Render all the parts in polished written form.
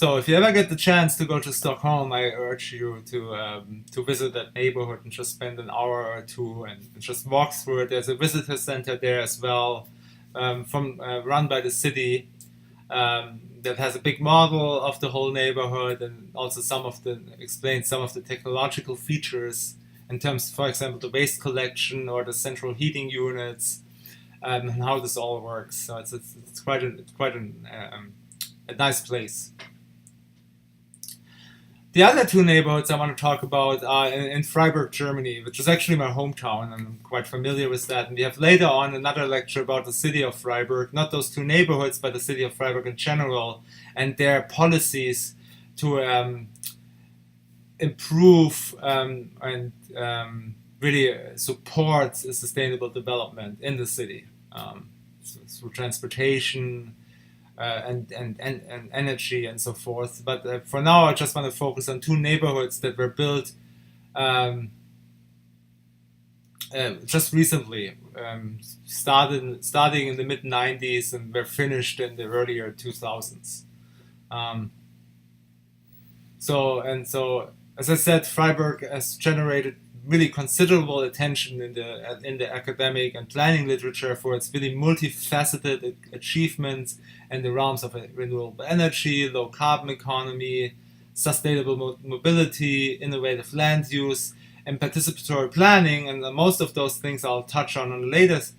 So if you ever get the chance to go to Stockholm, I urge you to visit that neighborhood and just spend an hour or two and just walk through it. There's a visitor center there as well, from run by the city, that has a big model of the whole neighborhood and also some of the explains some of the technological features in terms, for example, the waste collection or the central heating units, and how this all works. So it's a nice place. The other two neighborhoods I want to talk about are in Freiburg, Germany, which is actually my hometown, and I'm quite familiar with that. And we have later on another lecture about the city of Freiburg, not those two neighborhoods, but the city of Freiburg in general, and their policies to improve and really support sustainable development in the city, through transportation, and energy and so forth. But for now, I just want to focus on two neighborhoods that were built just recently, starting in the mid 90s and were finished in the earlier 2000s. Um, so, as I said, Freiburg has generated really considerable attention in the academic and planning literature for its really multifaceted achievements in the realms of renewable energy, low carbon economy, sustainable mobility, innovative land use, and participatory planning. And most of those things I'll touch on the latest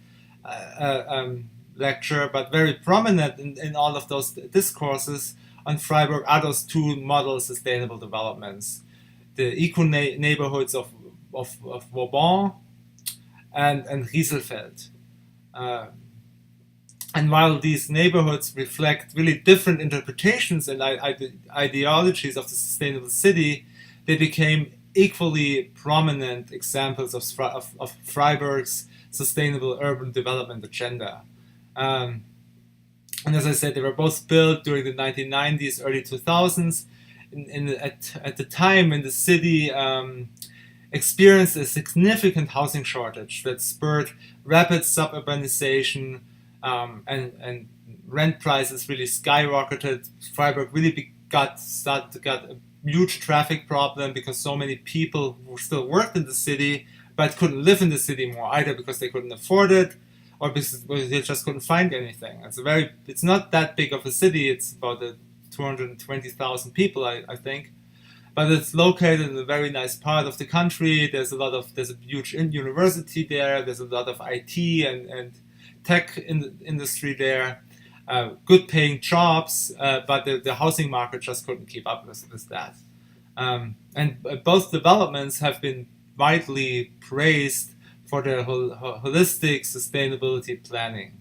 lecture, but very prominent in all of those discourses on Freiburg are those two model sustainable developments: the eco neighborhoods of Vauban and Rieselfeld. Uh, and while these neighborhoods reflect really different interpretations and ideologies of the sustainable city, they became equally prominent examples of Freiburg's sustainable urban development agenda. Um, and as I said, they were both built during the 1990s, early 2000s. At the time when the city experienced a significant housing shortage that spurred rapid suburbanization, and rent prices really skyrocketed. Freiburg really got a huge traffic problem because so many people who still worked in the city but couldn't live in the city more, either because they couldn't afford it or because they just couldn't find anything. It's not that big of a city. It's about 220,000 people, I think, but it's located in a very nice part of the country. There's a huge university there. There's a lot of IT and tech industry there. Good paying jobs, but the housing market just couldn't keep up with that. And both developments have been widely praised for their holistic sustainability planning.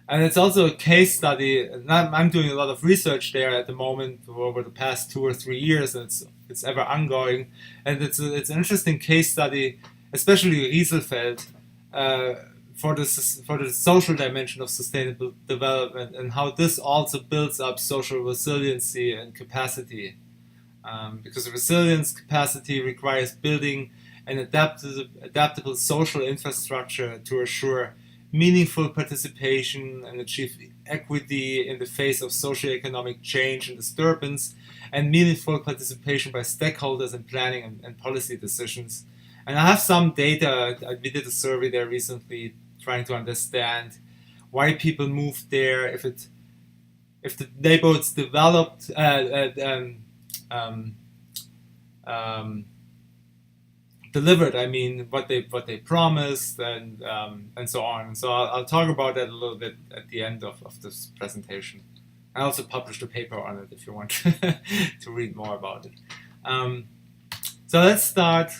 And it's also a case study. And I'm doing a lot of research there at the moment over the past 2 or 3 years, and it's ever ongoing. And it's an interesting case study, especially Rieselfeld, for the social dimension of sustainable development and how this also builds up social resiliency and capacity. Because resilience capacity requires building an adaptable social infrastructure to assure meaningful participation and achieve equity in the face of socioeconomic change and disturbance, and meaningful participation by stakeholders in planning and policy decisions. And I have some data. We did a survey there recently, trying to understand why people moved there, if the neighborhoods developed, delivered. I mean, what they promised, and so on. And so I'll talk about that a little bit at the end of this presentation. I also published a paper on it if you want to read more about it. So let's start.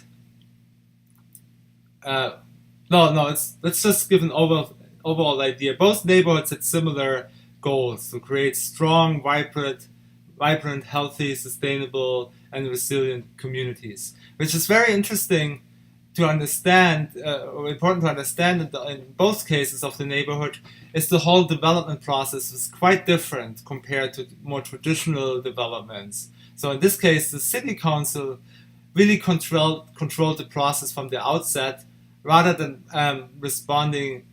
Let's just give an overall idea. Both neighborhoods had similar goals: to create strong, vibrant, healthy, sustainable, and resilient communities, which is very interesting to understand, or important to understand in both cases of the neighborhood, is the whole development process is quite different compared to more traditional developments. So in this case, the city council really controlled the process from the outset, rather than responding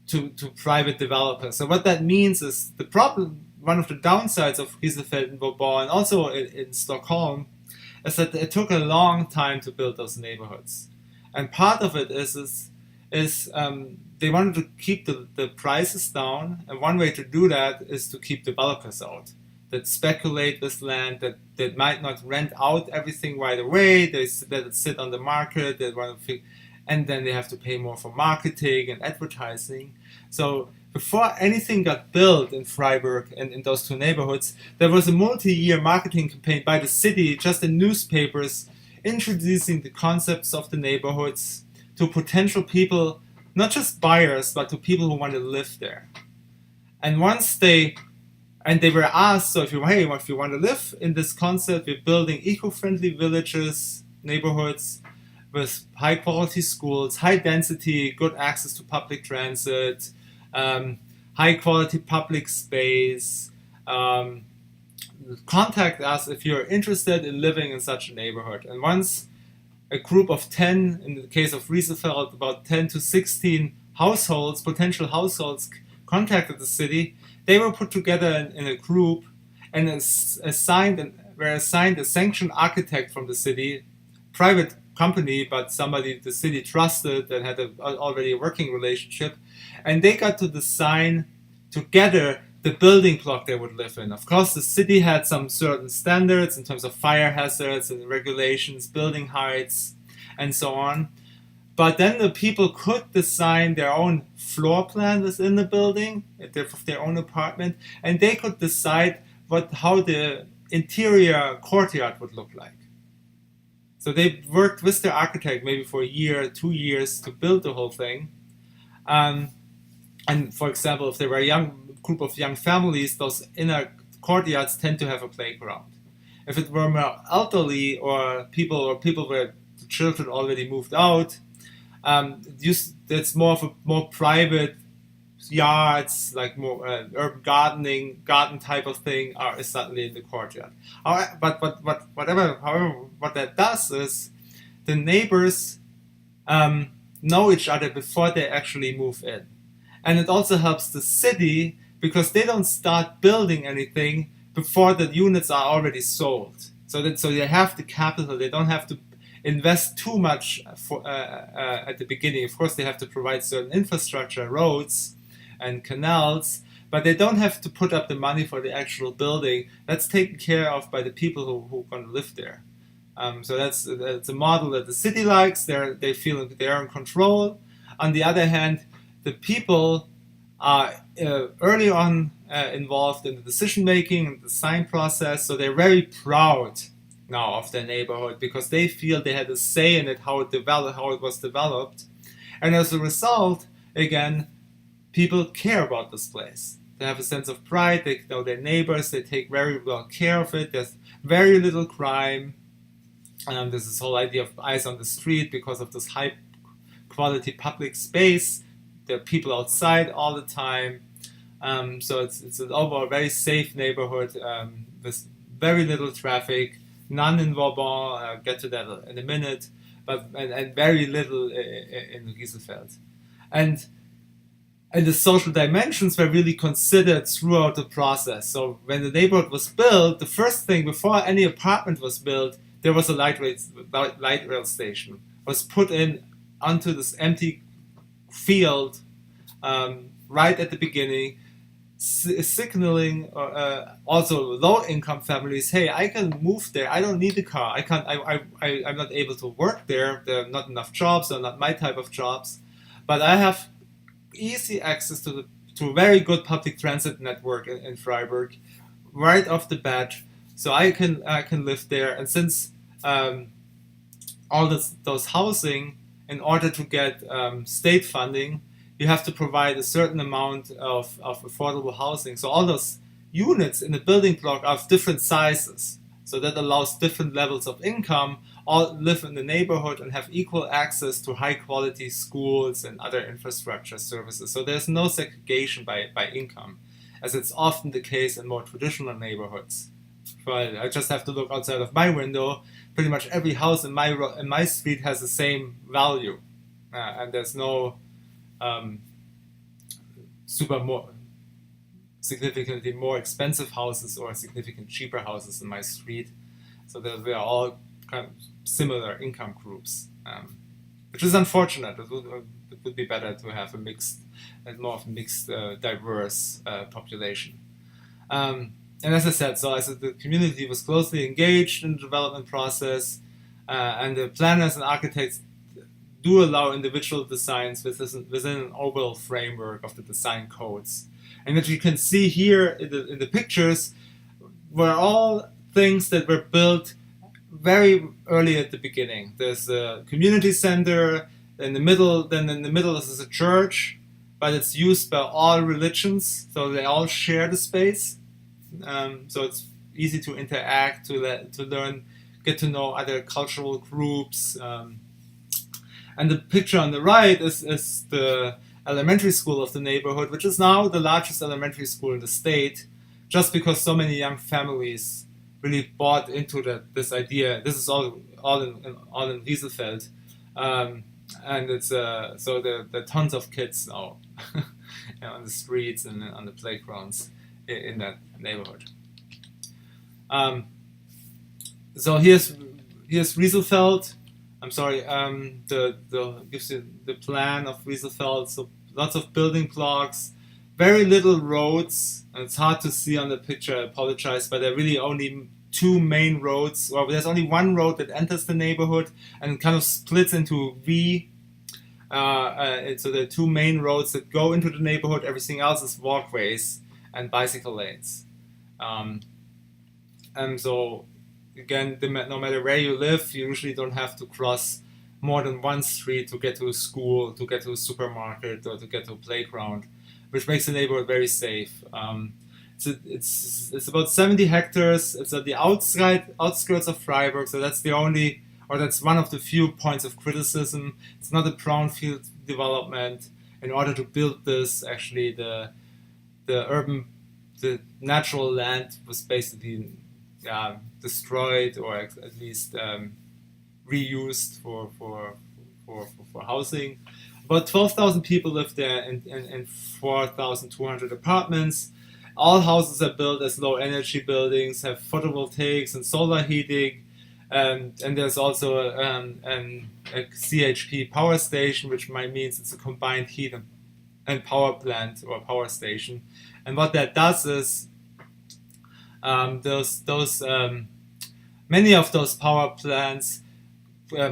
to private developers. So what that means is the problem. One of the downsides of Rieselfeld and Vauban, and also in Stockholm, is that it took a long time to build those neighborhoods, and part of it is they wanted to keep the prices down, and one way to do that is to keep developers out that speculate with land, that might not rent out everything right away. They let it sit on the market. They want to and then they have to pay more for marketing and advertising. So before anything got built in Freiburg and in those two neighborhoods, there was a multi-year marketing campaign by the city, just in newspapers, introducing the concepts of the neighborhoods to potential people, not just buyers, but to people who want to live there. And once they were asked, so if you want to live in this concept, we're building eco-friendly villages, neighborhoods, with high quality schools, high density, good access to public transit, high quality public space. Contact us if you're interested in living in such a neighborhood. And once a group of 10, in the case of Rieselfeld, about 10 to 16 households, potential households, contacted the city, they were put together in a group and were assigned a sanctioned architect from the city, private company, but somebody the city trusted and had already a working relationship, and they got to design together the building block they would live in. Of course, the city had some certain standards in terms of fire hazards and regulations, building heights, and so on. But then the people could design their own floor plan within the building, of their own apartment, and they could decide how the interior courtyard would look like. So they worked with their architect maybe for a year, 2 years to build the whole thing. And for example, if there were a group of young families, those inner courtyards tend to have a playground. If it were more elderly or people where the children already moved out, it's more of a more private yards, like more urban garden type of thing, is suddenly in the courtyard. However, what that does is the neighbors know each other before they actually move in, and it also helps the city because they don't start building anything before the units are already sold. So they have the capital. They don't have to invest too much at the beginning. Of course, they have to provide certain infrastructure, roads and canals, but they don't have to put up the money for the actual building. That's taken care of by the people who are going to live there. So that's a model that the city likes. They feel they're in control. On the other hand, the people are early on involved in the decision making and the design process, so they're very proud now of their neighborhood because they feel they had a say in it, how it was developed, and as a result, again, people care about this place. They have a sense of pride. They know their neighbors. They take very well care of it. There's very little crime. There's this whole idea of eyes on the street because of this high quality public space. There are people outside all the time. So it's an overall very safe neighborhood with very little traffic, none in Vauban. I'll get to that in a minute, and very little in Rieselfeld. And the social dimensions were really considered throughout the process. So when the neighborhood was built, the first thing before any apartment was built, there was a light rail station. Was put in onto this empty field right at the beginning, signaling also low-income families, hey, I can move there. I don't need a car. I'm not able to work there. There are not enough jobs. They're not my type of jobs, but I have easy access to a very good public transit network in Freiburg right off the bat, so I can live there. And since all those housing, in order to get state funding, you have to provide a certain amount of affordable housing. So all those units in the building block are of different sizes, so that allows different levels of income all live in the neighborhood and have equal access to high quality schools and other infrastructure services. So there's no segregation by income, as it's often the case in more traditional neighborhoods. But I just have to look outside of my window. Pretty much every house in my street has the same value, and there's no super more significantly more expensive houses or significantly cheaper houses in my street. So that we are all kind of similar income groups, which is unfortunate. It would be better to have a mixed, and more of a mixed, diverse population. And as I said, the community was closely engaged in the development process, and the planners and architects do allow individual designs within an overall framework of the design codes. And as you can see here in the pictures, were all things that were built very early at the beginning. There's a community center in the middle, then in the middle is a church, but it's used by all religions, so they all share the space. So it's easy to interact, to learn, get to know other cultural groups. And the picture on the right is the elementary school of the neighborhood, which is now the largest elementary school in the state, just because so many young families really bought into this idea. This is all in Rieselfeld, and it's so there are tons of kids now on the streets and on the playgrounds in that neighborhood. So here's Rieselfeld. I'm sorry. The gives you the plan of Rieselfeld. So lots of building blocks, very little roads, and it's hard to see on the picture. I apologize, but there are really only two main roads, or there's only one road that enters the neighborhood and kind of splits into V. So there are two main roads that go into the neighborhood. Everything else is walkways and bicycle lanes. And so, again, no matter where you live, you usually don't have to cross more than one street to get to a school, to get to a supermarket, or to get to a playground, which makes the neighborhood very safe. It's about 70 hectares. It's at the outskirts of Freiburg, so that's that's one of the few points of criticism. It's not a brownfield development. In order to build this, actually, the natural land was basically destroyed, or at least reused for housing. About 12,000 people live there in 4,200 apartments. All houses are built as low energy buildings, have photovoltaics and solar heating, and there's also a CHP power station, which means it's a combined heat and power plant or power station. And what that does is many of those power plants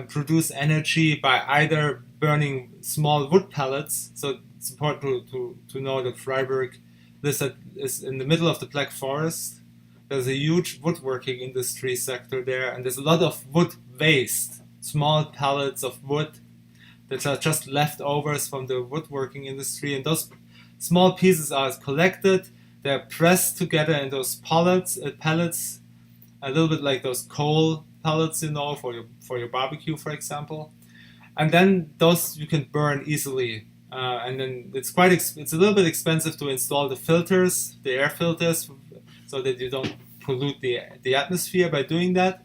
produce energy by either burning small wood pellets. So it's important to know that Freiburg is in the middle of the Black Forest. There's a huge woodworking industry sector there, and there's a lot of wood waste, small pellets of wood that are just leftovers from the woodworking industry. And those small pieces are collected, they're pressed together in those pellets, a little bit like those coal pellets, for your barbecue, for example. And then those you can burn easily. And then it's a little bit expensive to install the air filters, so that you don't pollute the atmosphere by doing that.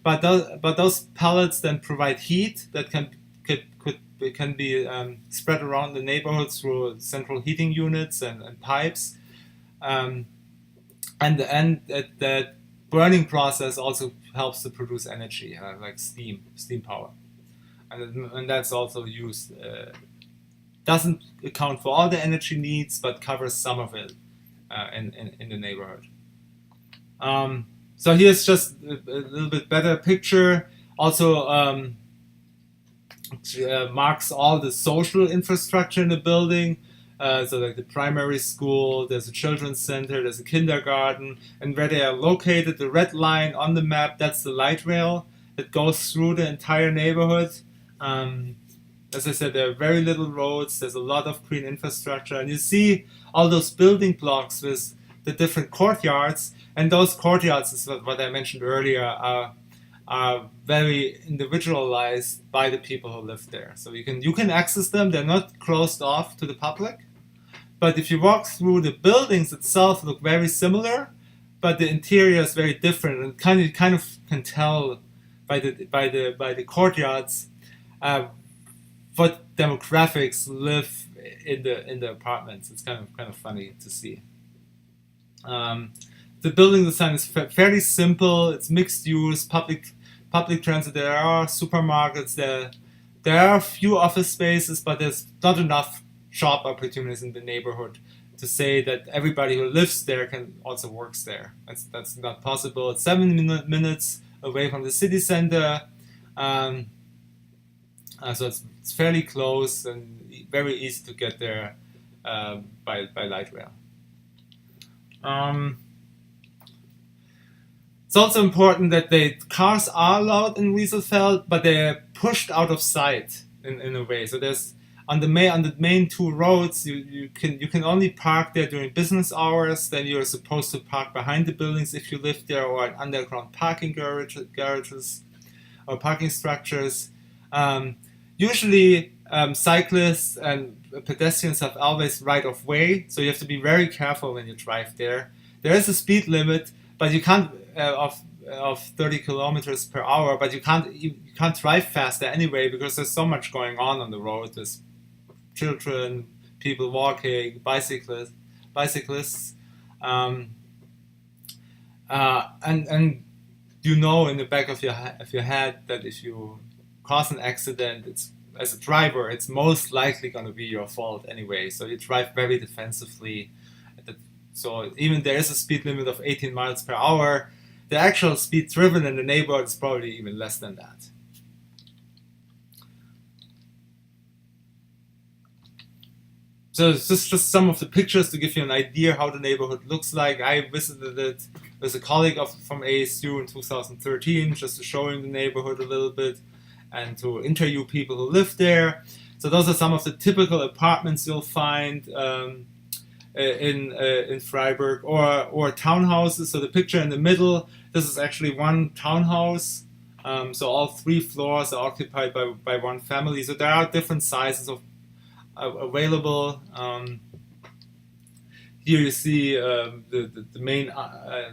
But those pellets then provide heat that can be spread around the neighborhood through central heating units and pipes. And that burning process also helps to produce energy, like steam power, and that's also used. Doesn't account for all the energy needs, but covers some of it in the neighborhood. So here's just a little bit better picture. Also marks all the social infrastructure in the building. So like the primary school, there's a children's center, there's a kindergarten, and where they are located, the red line on the map, that's the light rail that goes through the entire neighborhood. As I said, there are very little roads, there's a lot of green infrastructure, and you see all those building blocks with the different courtyards, and those courtyards, is what I mentioned earlier, are very individualized by the people who live there. So you can access them, they're not closed off to the public. But if you walk through, the buildings itself look very similar, but the interior is very different, and kind of can tell by the courtyards what demographics live in the apartments. It's kind of funny to see. Um, the building design is fairly simple. It's mixed use, public transit. There are supermarkets. There are a few office spaces, but there's not enough job opportunities in the neighborhood to say that everybody who lives there can also works there. That's not possible. It's 7 minutes away from the city center, um, so it's fairly close and very easy to get there by light rail. Um, it's also important that the cars are allowed in Wieselfeld, but they're pushed out of sight in a way. So there's on the main two roads, you can only park there during business hours. Then you're supposed to park behind the buildings if you live there, or in underground parking garages or parking structures. Usually, cyclists and pedestrians have always right of way, so you have to be very careful when you drive there. There is a speed limit, but you can't of 30 kilometers per hour, but you can't drive faster anyway because there's so much going on the road. There's children, people walking, bicyclists, um, and you know in the back of your head that if you cause an accident, it's as a driver, it's most likely going to be your fault anyway. So you drive very defensively. So even there is a speed limit of 18 miles per hour, the actual speed driven in the neighborhood is probably even less than that. So it's just some of the pictures to give you an idea how the neighborhood looks like. I visited it with a colleague from ASU in 2013 just to show him the neighborhood a little bit and to interview people who live there. So those are some of the typical apartments you'll find in Freiburg, or townhouses. So the picture in the middle, this is actually one townhouse. So all 3 floors are occupied by one family. So there are different sizes of available. Here you see the main,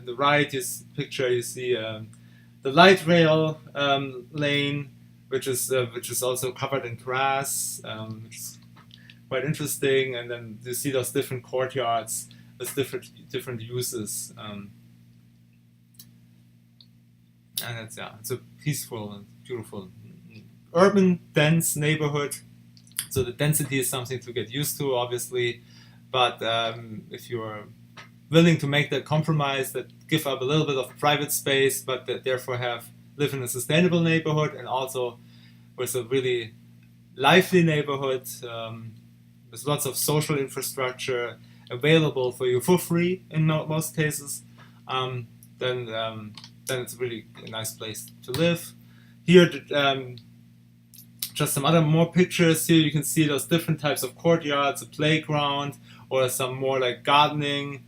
the right picture. You see the light rail lane, which is also covered in grass, which is quite interesting. And then you see those different courtyards with different uses. And it's a peaceful and beautiful, urban, dense neighborhood. So the density is something to get used to, obviously. But if you're willing to make that compromise, that give up a little bit of private space, but that therefore live in a sustainable neighborhood and also with a really lively neighborhood, with lots of social infrastructure available for you for free in most cases, then it's really a nice place to live. Here, just some more pictures. Here you can see those different types of courtyards, a playground, or some more like gardening.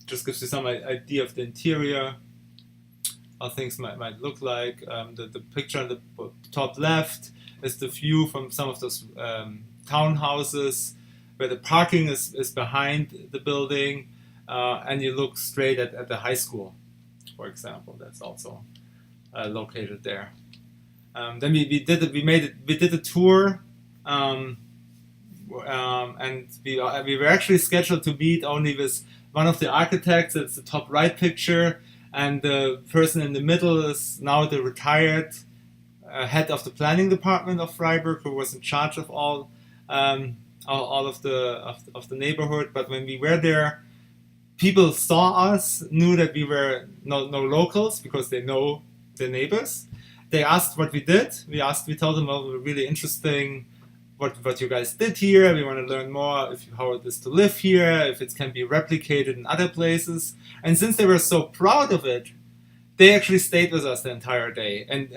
Just gives you some idea of the interior, how things might look like. The picture on the top left is the view from some of those townhouses where the parking is behind the building, and you look straight at the high school, for example. That's also located there. Then we did a tour, and we were actually scheduled to meet only with one of the architects. It's the top right picture, and the person in the middle is now the retired head of the planning department of Freiburg, who was in charge of all of the neighborhood. But when we were there, people saw us, knew that we were no locals because they know the neighbors. They asked what we did. We told them, well, we're really interesting what you guys did here. We want to learn more how it is to live here, if it can be replicated in other places. And since they were so proud of it, they actually stayed with us the entire day and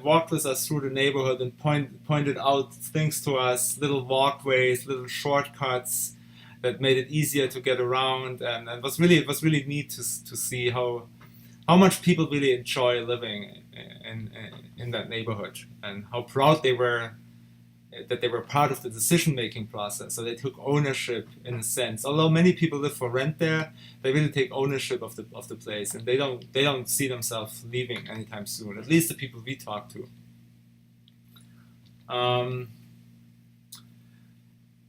walked with us through the neighborhood and pointed out things to us, little walkways, little shortcuts that made it easier to get around. And it was really neat to see how much people really enjoy living in that neighborhood, and how proud they were that they were part of the decision-making process. So they took ownership in a sense. Although many people live for rent there, they really take ownership of the place, and they don't see themselves leaving anytime soon. At least the people we talk to.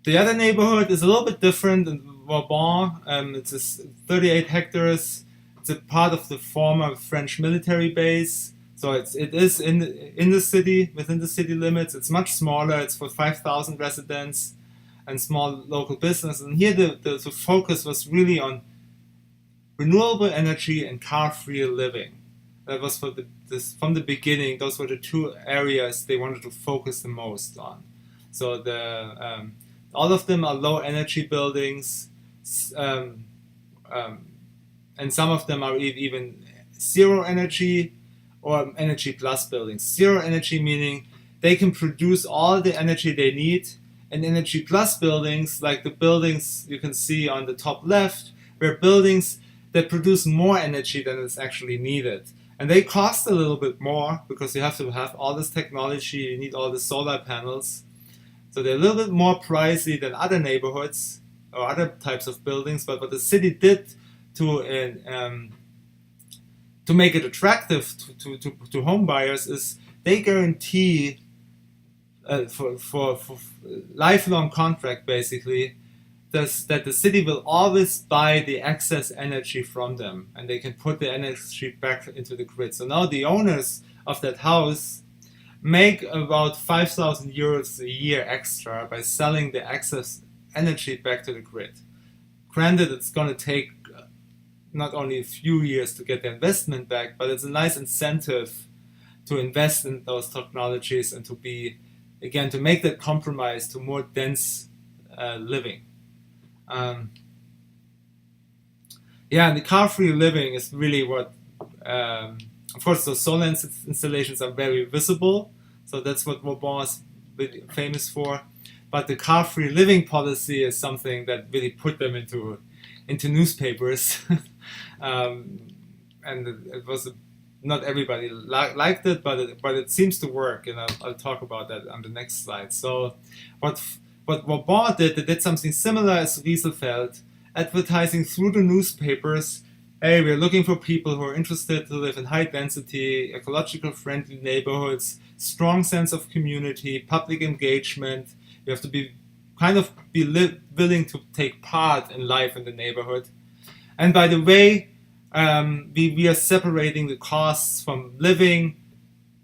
The other neighborhood is a little bit different in Vauban. It's 38 hectares. It's a part of the former French military base. So it is in the city, within the city limits. It's much smaller. It's for 5,000 residents and small local business. And here the focus was really on renewable energy and car-free living. That was from the beginning. Those were the two areas they wanted to focus the most on. So all of them are low energy buildings, um, um, and some of them are even zero energy or energy plus buildings. Zero energy meaning they can produce all the energy they need, and energy plus buildings, like the buildings you can see on the top left, were buildings that produce more energy than is actually needed. And they cost a little bit more because you have to have all this technology, you need all the solar panels. So they're a little bit more pricey than other neighborhoods or other types of buildings. But what the city did to make it attractive to home buyers is they guarantee for lifelong contract basically that the city will always buy the excess energy from them, and they can put the energy back into the grid. So now the owners of that house make about 5,000 euros a year extra by selling the excess energy back to the grid. Granted, it's going to take not only a few years to get the investment back, but it's a nice incentive to invest in those technologies and to make that compromise to more dense living. And the car-free living is really what, of course, the solar installations are very visible, so that's what Vauban is really famous for. But the car-free living policy is something that really put them into newspapers, and it was not everybody liked it, but it seems to work, and I'll talk about that on the next slide. So, what Vauban did, they did something similar as Rieselfeld, advertising through the newspapers. Hey, we're looking for people who are interested to live in high density, ecological friendly neighborhoods, strong sense of community, public engagement. You have to be willing to take part in life in the neighborhood. And by the way, we are separating the costs from living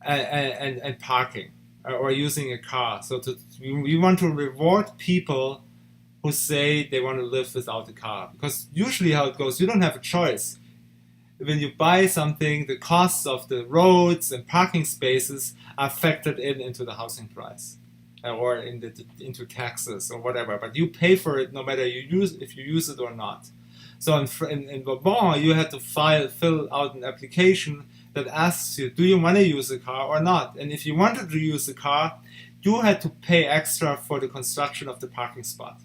and parking or using a car. So we want to reward people who say they want to live without a car. Because usually how it goes, you don't have a choice. When you buy something, the costs of the roads and parking spaces are factored into the housing price or into taxes or whatever. But you pay for it no matter if you use it or not. So in Vauban, you had to fill out an application that asks you, do you want to use a car or not? And if you wanted to use a car, you had to pay extra for the construction of the parking spot,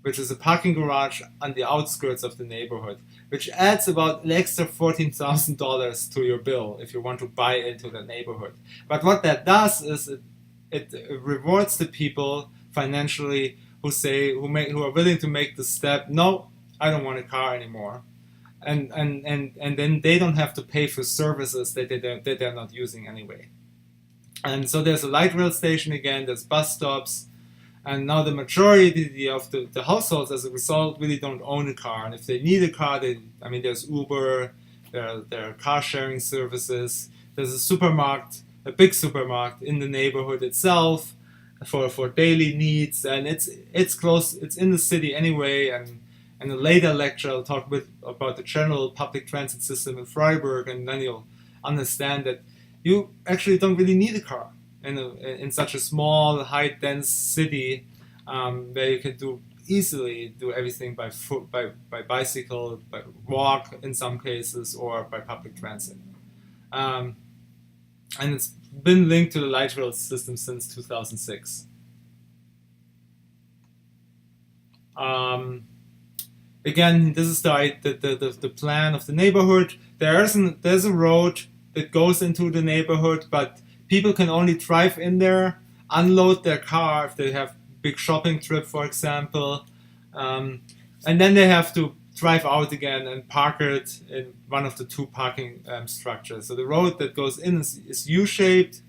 which is a parking garage on the outskirts of the neighborhood, which adds about an extra $14,000 to your bill if you want to buy into the neighborhood. But what that does is it rewards the people financially who are willing to make the step. No, I don't want a car anymore, and then they don't have to pay for services that they're not using anyway. And so there's a light rail station again. There's bus stops. And now the majority of the households, as a result, really don't own a car. And if they need a car, there's Uber, there are car sharing services. There's a big supermarket in the neighborhood itself for daily needs, and it's close. It's in the city anyway. And in a later lecture, I'll talk about the general public transit system in Freiburg, and then you'll understand that you actually don't really need a car in such a small, high dense city, where you can easily do everything by foot, by bicycle, by walk in some cases, or by public transit. And it's been linked to the light rail system since 2006. Again, this is the plan of the neighborhood. There's a road that goes into the neighborhood, but people can only drive in there, unload their car if they have big shopping trip, for example, and then they have to drive out again and park it in one of the two parking structures. So the road that goes in is U-shaped.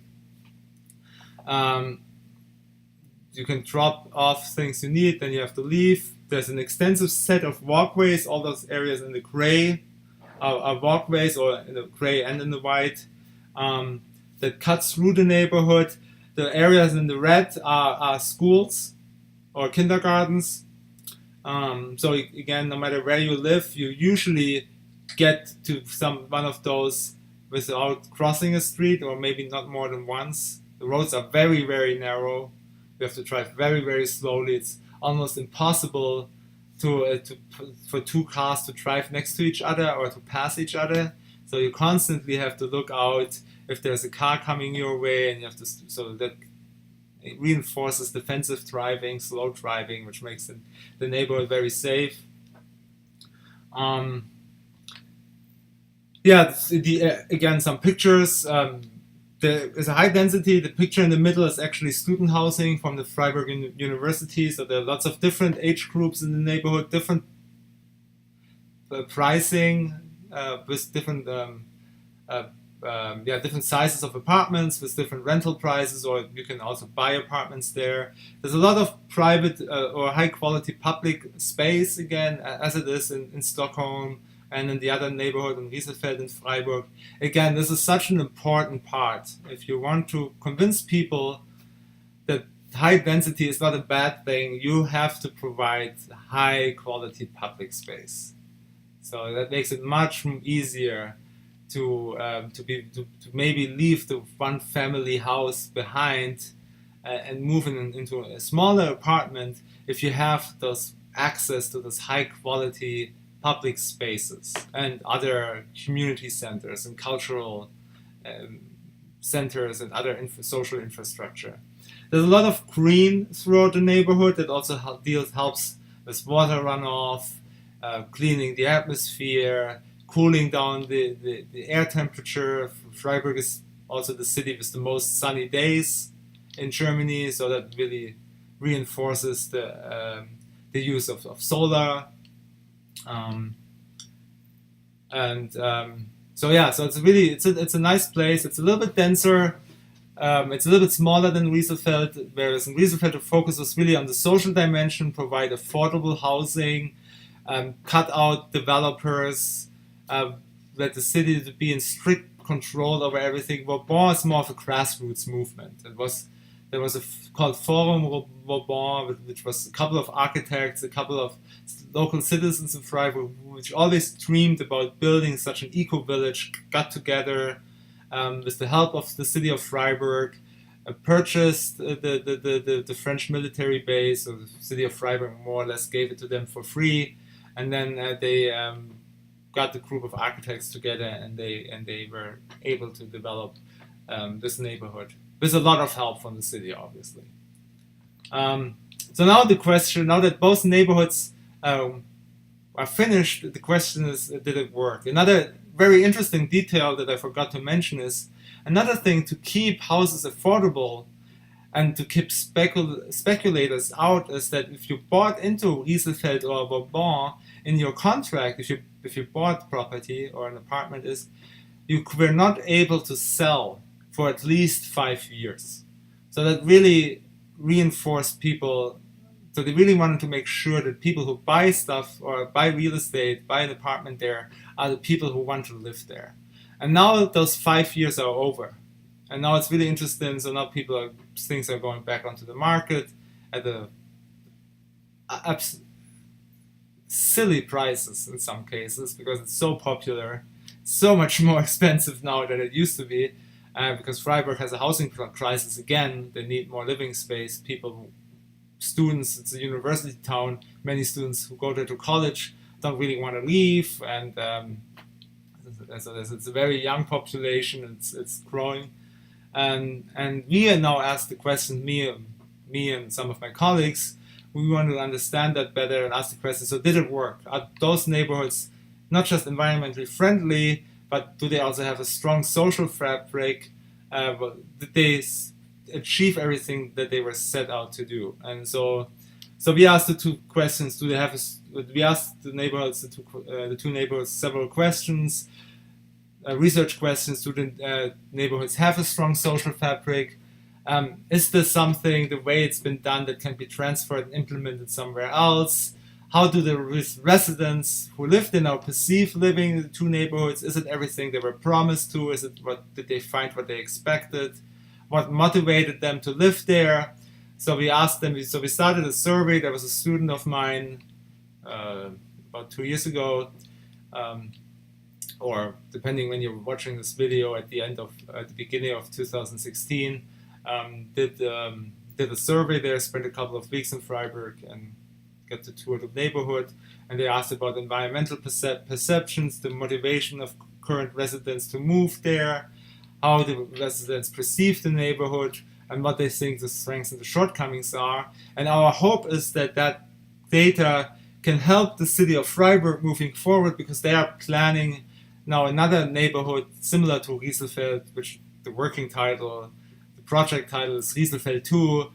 you can drop off things you need, then you have to leave. There's an extensive set of walkways. All those areas in the gray are walkways, or in the gray and in the white, that cuts through the neighborhood. The areas in the red are schools or kindergartens. So again, no matter where you live, you usually get to one of those without crossing a street, or maybe not more than once. The roads are very, very narrow. You have to drive very, very slowly. It's almost impossible for two cars to drive next to each other or to pass each other. So you constantly have to look out if there's a car coming your way, and you have to, so that it reinforces defensive driving, slow driving, which makes the neighborhood very safe. Again, some pictures. There is a high density. The picture in the middle is actually student housing from the Freiburg University. So there are lots of different age groups in the neighborhood, different pricing, with different different sizes of apartments with different rental prices, or you can also buy apartments there. There's a lot of private or high quality public space, again, as it is in Stockholm and in the other neighborhood in Rieselfeld and Freiburg. Again, this is such an important part. If you want to convince people that high density is not a bad thing, you have to provide high quality public space. So that makes it much easier to maybe leave the one family house behind and move into a smaller apartment if you have those access to those high quality public spaces and other community centers and cultural centers and other social infrastructure. There's a lot of green throughout the neighborhood that also helps with water runoff, cleaning the atmosphere, cooling down the air temperature. Freiburg is also the city with the most sunny days in Germany, so that really reinforces the use of solar. So it's a nice place. It's a little bit denser. It's a little bit smaller than Rieselfeld, whereas in Rieselfeld the focus was really on the social dimension, provide affordable housing, cut out developers, let the city to be in strict control over everything. Vauban is more of a grassroots movement. There was called Forum Vauban, which was a couple of architects, a couple of local citizens in Freiburg, which always dreamed about building such an eco-village, got together with the help of the city of Freiburg, purchased the French military base, or the city of Freiburg more or less gave it to them for free, and then they got the group of architects together, and they were able to develop this neighborhood with a lot of help from the city, obviously. So now that both neighborhoods are finished, the question is, did it work? Another very interesting detail that I forgot to mention is, another thing to keep houses affordable and to keep speculators out is that if you bought into Rieselfeld or Vauban, in your contract, if you bought property or an apartment, you were not able to sell for at least 5 years. So that really reinforced people. So they really wanted to make sure that people who buy stuff or buy real estate, buy an apartment there, are the people who want to live there. And now those 5 years are over. And now it's really interesting. So now things are going back onto the market at silly prices in some cases, because it's so popular, so much more expensive now than it used to be, because Freiburg has a housing crisis again. They need more living space. Students, it's a university town, many students who go there to college don't really want to leave, and so it's a very young population. It's growing, and we are now asked the question, me and some of my colleagues, we want to understand that better and ask the question, so did it work? Are those neighborhoods not just environmentally friendly, but do they also have a strong social fabric? Did they achieve everything that they were set out to do? And so we asked the two questions. We asked the two neighborhoods several questions, research questions. Do the neighborhoods have a strong social fabric? Is this something, the way it's been done, that can be transferred and implemented somewhere else? How do the residents who live there now perceive living in the two neighborhoods? Is it everything they were promised to? Is it did they find what they expected? What motivated them to live there? So we asked them. So we started a survey. There was a student of mine about 2 years ago, or depending when you're watching this video, at the beginning of 2016, did a survey there. Spent a couple of weeks in Freiburg and got to tour the neighborhood. And they asked about environmental perceptions, the motivation of current residents to move there, how the residents perceive the neighborhood, and what they think the strengths and the shortcomings are. And our hope is that that data can help the city of Freiburg moving forward, because they are planning now another neighborhood similar to Rieselfeld, which the working title, the project title is Rieselfeld 2,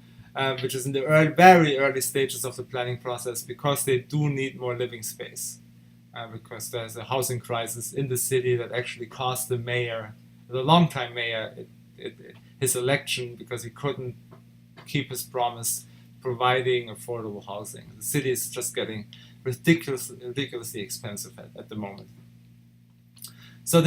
which is in the very early stages of the planning process, because they do need more living space. Because there's a housing crisis in the city that actually cost the mayor, the longtime mayor, his election, because he couldn't keep his promise providing affordable housing. The city is just getting ridiculously expensive at the moment. So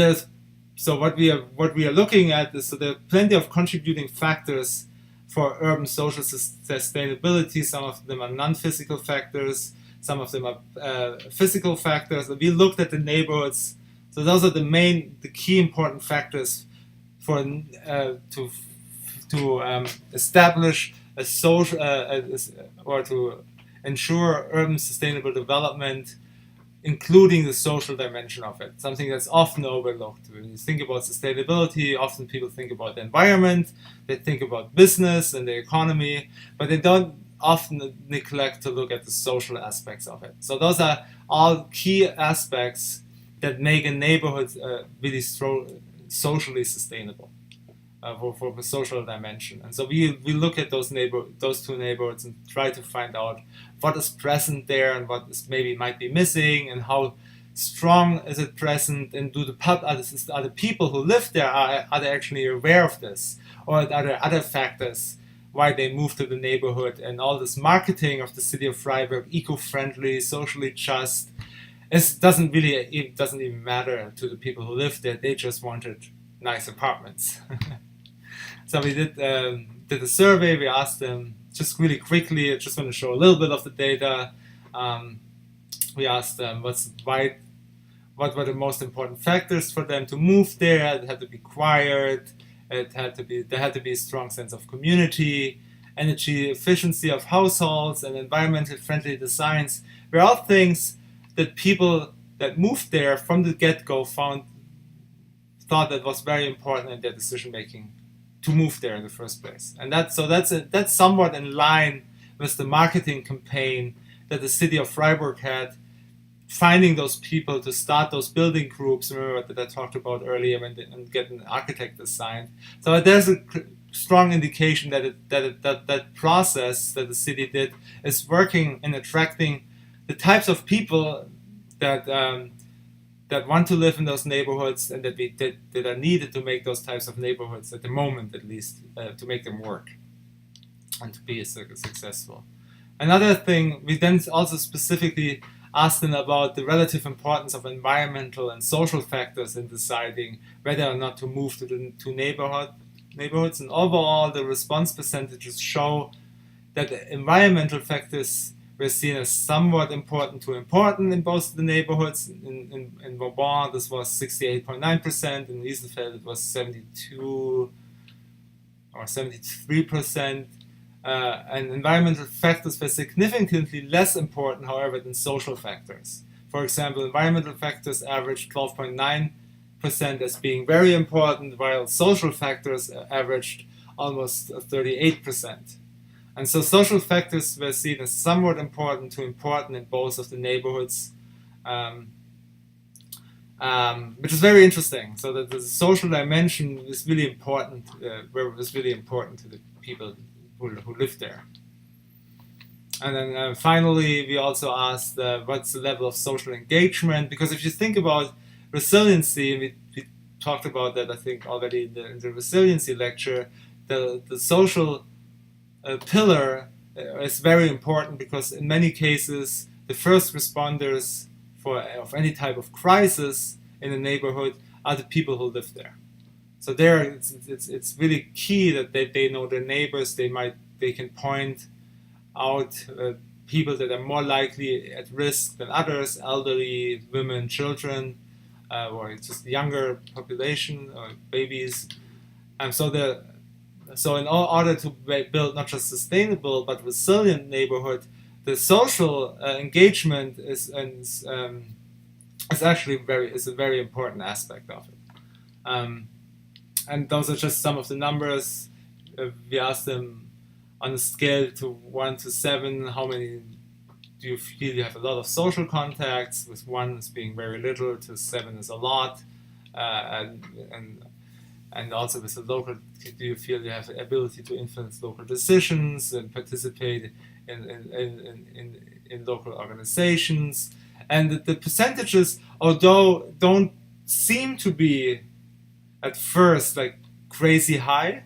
what we are looking at is, so there are plenty of contributing factors for urban social sustainability. Some of them are non-physical factors, some of them are physical factors. We looked at the neighborhoods. So those are the key important factors for to establish a social or to ensure urban sustainable development, including the social dimension of it, something that's often overlooked. When you think about sustainability, often people think about the environment, they think about business and the economy, but they don't often neglect to look at the social aspects of it. So those are all key aspects that make a neighborhood really socially sustainable for the social dimension. And so we look at those two neighborhoods and try to find out what is present there and what is maybe might be missing, and how strong is it present, and are the people who live there, are they actually aware of this, or are there other factors why they moved to the neighborhood? And all this marketing of the city of Freiburg, eco-friendly, socially just, it doesn't even matter to the people who live there. They just wanted nice apartments. So we did a survey. We asked them, just really quickly, I just want to show a little bit of the data. We asked them what were the most important factors for them to move there. It had to be quiet. There had to be a strong sense of community, energy efficiency of households, and environmentally friendly designs. Were all things that people that moved there from the get-go thought that was very important in their decision making to move there in the first place. And that's somewhat in line with the marketing campaign that the city of Freiburg had, finding those people to start those building groups. Remember that I talked about earlier, and get an architect assigned. So there's a strong indication that process that the city did is working in attracting the types of people that want to live in those neighborhoods, and that are needed to make those types of neighborhoods, at the moment at least, to make them work and to be successful. Another thing, we then also specifically asked them about the relative importance of environmental and social factors in deciding whether or not to move to the two neighborhoods. And overall, the response percentages show that the environmental factors were seen as somewhat important in both the neighborhoods. In Vauban, this was 68.9%. In Rieselfeld, it was 72 or 73%. And environmental factors were significantly less important, however, than social factors. For example, environmental factors averaged 12.9% as being very important, while social factors averaged almost 38%. And so social factors were seen as somewhat important in both of the neighborhoods, which is very interesting. So that the social dimension is really important, was really important to the people who live there. And then finally, we also asked what's the level of social engagement, because if you think about resiliency, we talked about that I think already in the resiliency lecture, the social pillar is very important, because in many cases the first responders of any type of crisis in a neighborhood are the people who live there. So there, it's really key that they know their neighbors. They can point out people that are more likely at risk than others: elderly, women, children, or just younger population, or babies. So in order to build not just sustainable but resilient neighborhood, the social engagement is actually a very important aspect of it. And those are just some of the numbers. We asked them on a scale to 1 to 7, how many do you feel you have a lot of social contacts, with 1 as being very little to 7 is a lot, and also with the local, do you feel you have the ability to influence local decisions and participate in local organizations. And the percentages, although don't seem to be at first like crazy high,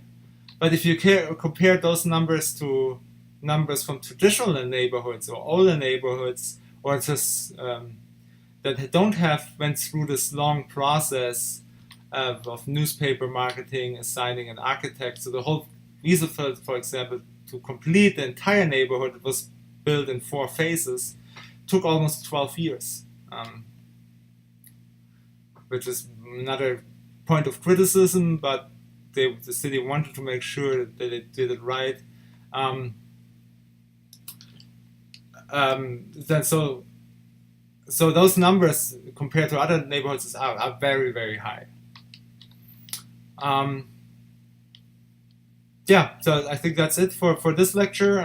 but if you compare those numbers to numbers from traditional neighborhoods or older neighborhoods, or just that don't have went through this long process of newspaper marketing, assigning an architect. So the whole Wieselfeld, for example, to complete the entire neighborhood, was built in 4 phases, took almost 12 years, which is another point of criticism, but the city wanted to make sure that they did it right. So those numbers compared to other neighborhoods are very, very high. Yeah, so I think that's it for this lecture.